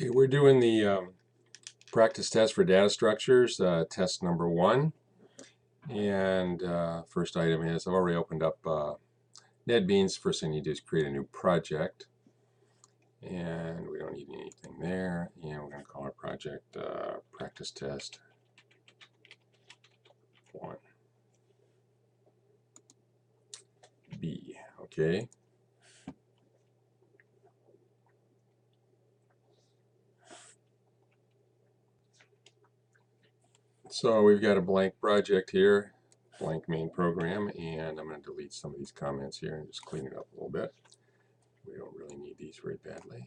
Okay, we're doing the practice test for data structures, test number 1. And first item is, I've already opened up NetBeans. First thing you do is create a new project. And we don't need anything there. And we're going to call our project practice test 1B. Okay. So we've got a blank project here, blank main program, and I'm going to delete some of these comments here and just clean it up a little bit. We don't really need these very badly.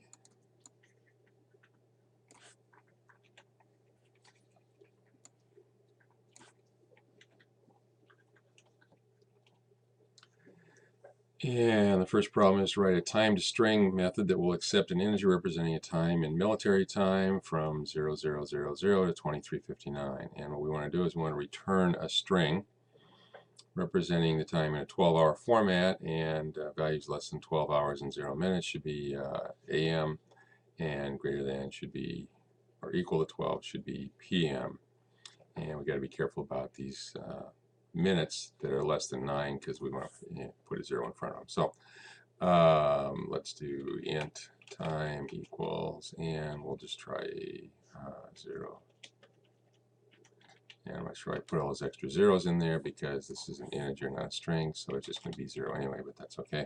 And the first problem is to write a time to string method that will accept an integer representing a time in military time from 0000 to 2359. And what we want to do is we want to return a string representing the time in a 12-hour format, and values less than 12 hours and 0 minutes should be AM, and greater than should be, or equal to 12 should be PM. And we got to be careful about these minutes that are less than 9 because we want to put a 0 in front of them. So let's do int time equals, and we'll just try 0. And I'm not sure I put all those extra zeros in there because this is an integer, not a string, so it's just going to be 0 anyway, but that's okay.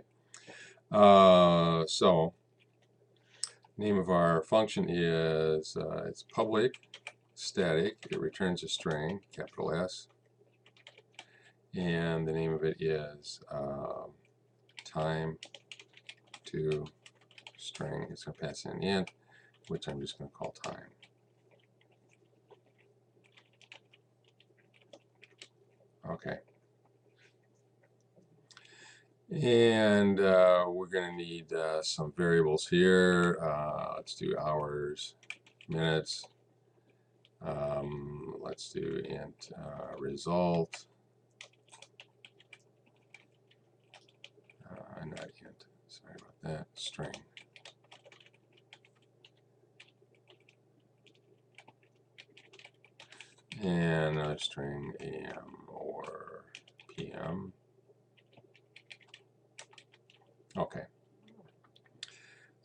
So name of our function is it's public static. It returns a string, capital S, and the name of it is time to string. It's going to pass in an int, which I'm just going to call time. Okay. And we're going to need some variables here. Let's do hours, minutes. Let's do int result. Not int. Sorry about that. String. And another string AM or PM. Okay.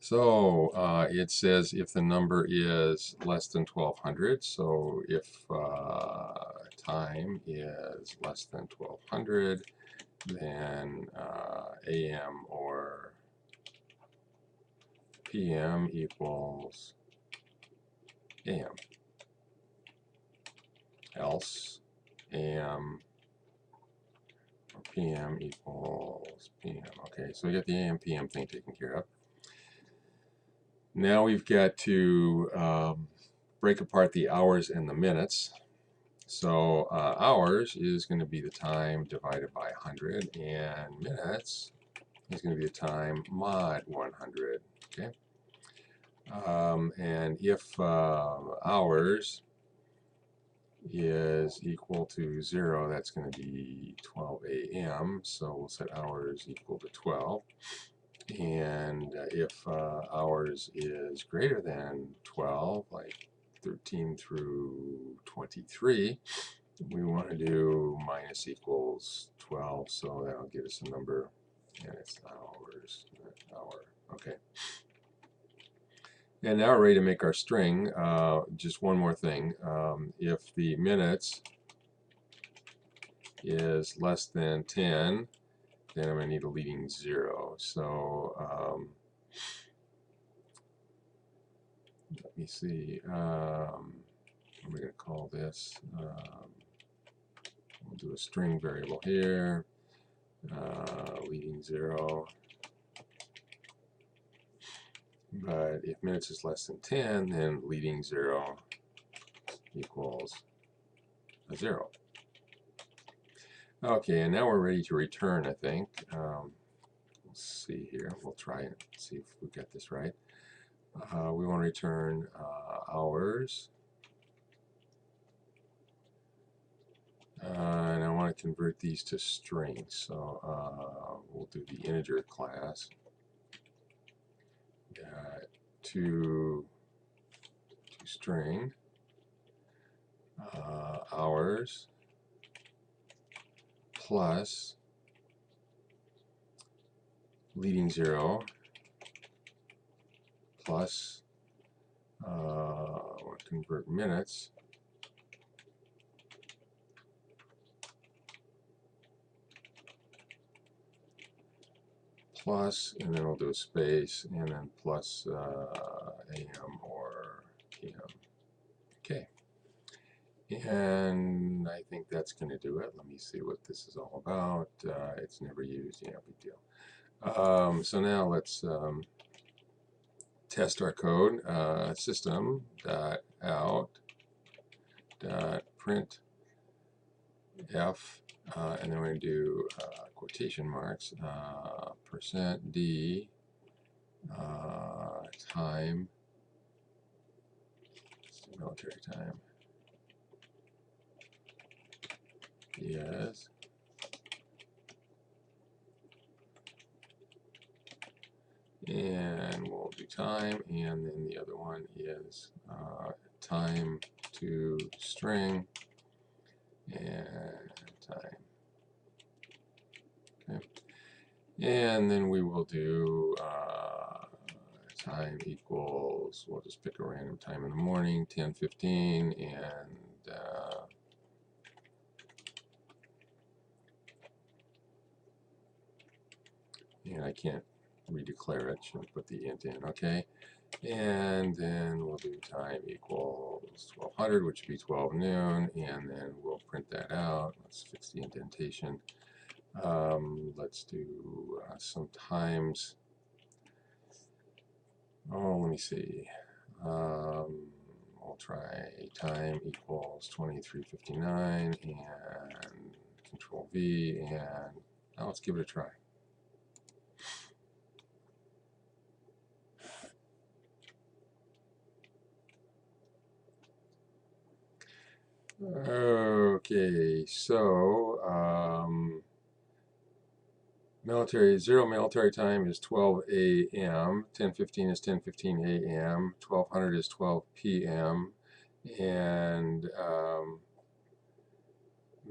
So it says if the number is less than 1200, so if time is less than 1200, then AM or PM equals AM. Else AM or PM equals PM. Okay, so we got the AM PM thing taken care of. Now we've got to break apart the hours and the minutes. So hours is going to be the time divided by 100, and minutes is going to be the time mod 100. Okay, and if hours is equal to 0, that's going to be 12 AM. So we'll set hours equal to 12. And if hours is greater than 12, like 13 through 23, we want to do minus equals 12, so that'll give us a number, and it's hours, hour. Okay. And now we're ready to make our string. Just one more thing. If the minutes is less than 10, then I'm going to need a leading 0. So let me see. What am I going to call this? We'll do a string variable here. Leading 0. But if minutes is less than 10, then leading 0 equals a 0. Okay, and now we're ready to return, I think. Let's see here. We'll try and see if we get this right. We want to return hours. And I want to convert these to strings. So we'll do the integer class. To string hours plus leading 0 plus we'll convert minutes plus, and then we'll do a space, and then plus AM or PM. Okay. And I think that's going to do it. Let me see what this is all about. It's never used. Yeah, big deal. So now let's test our code. System dot out dot print f, and then we're going to do quotation marks %d time, military time. Yes. And we'll do time, and then the other one is time to string and time. Okay. And then we will do time equals, we'll just pick a random time in the morning, 10:15, and I can't redeclare it, should put the int in, okay? And then we'll do time equals 1200, which would be 12 noon, and then we'll print that out. Let's fix the indentation. Let's do some times. Oh, let me see. We'll try time equals 2359 and Control V, and now let's give it a try. Okay, so zero military time is 12 a.m. 10:15 is 10:15 a.m. 1200 is 12 p.m. and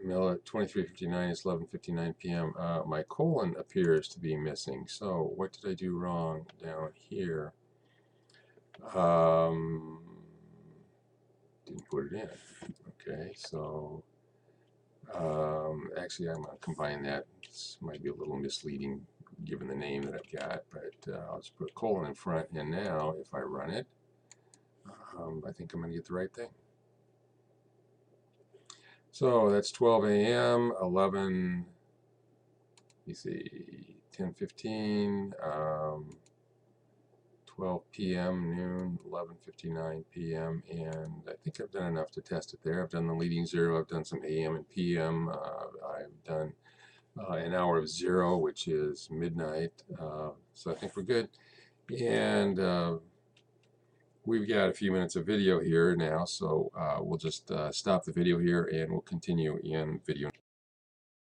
23:59 is 11:59 p.m. My colon appears to be missing. So what did I do wrong down here? Didn't put it in. Okay, so actually I'm going to combine that. This might be a little misleading given the name that I've got, but I'll just put a colon in front, and now if I run it, I think I'm going to get the right thing. So that's 12 a.m., 11, you see, 10:15, 12 p.m., noon, 11:59 p.m., and I think I've done enough to test it there. I've done the leading 0, I've done some a.m. and p.m., I've done an hour of 0, which is midnight, so I think we're good. And we've got a few minutes of video here now, so we'll just stop the video here and we'll continue in video.